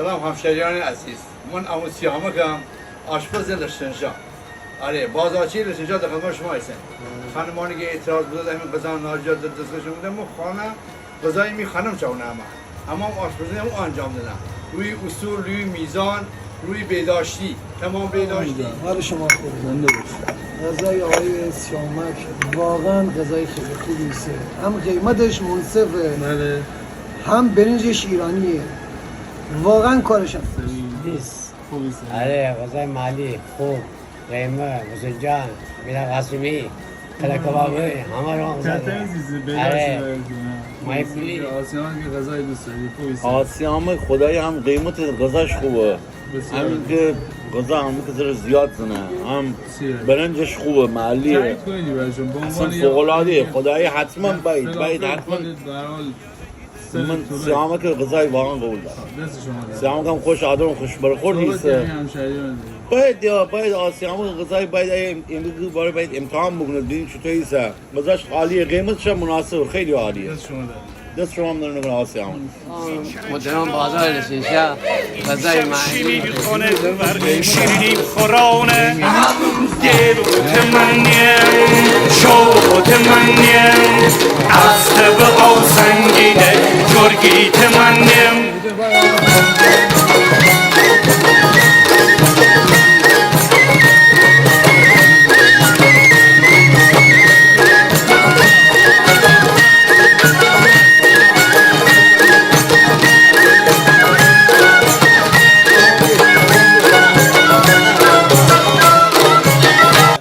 سلام همشهریان عزیز من امو سیامکم آشپز لشنجا آره بازارچی لشنجا در خدمت شما هستم خانمانی که اعتراض بوده همین غذا ناجور در دستشون بوده مو خانه غذای می خانم چونه اما آشپزی هم انجام دادم روی اصول روی میزان روی بیداشتی تمام بیداشتی حال شما خوب زنده باشید غذای آقای سیامک واقعا غذای خیلی خوبی است هم قیمتش منصفه بله هم برنجش ایرانیه واقعا کارش هم نیست خوبی آره غذای مالی خوب قیمه مسنجان میرا قاسمی کلا کبابی همه رو غذا آره مایفلی آسیان که غذای دوست داری خوبی آسیام خدایی هم قیمت غذاش خوبه همین که غذا هم که ذره زیاد زنه هم برنجش خوبه محلیه تایید کنیدی برشون به اصلا عنوان فوق‌العاده خدایی حتما باید حتما من سیامک که غذای واقعا قبول دارم دست شما سیامک هم خوش آدم خوش برخورد نیست باید آسیام غذای باید امروز باره باید امتحان بکنه ببینیم چطوری است غذاش عالیه قیمتش هم مناسب خیلی عالیه دست شما دست شما هم دارن نکنه آسیام مدرن بازار لشنشا غذای مالی شیرینی خورانه دلوت منیم شوت منیم از به آسنگینه جرگیت منیم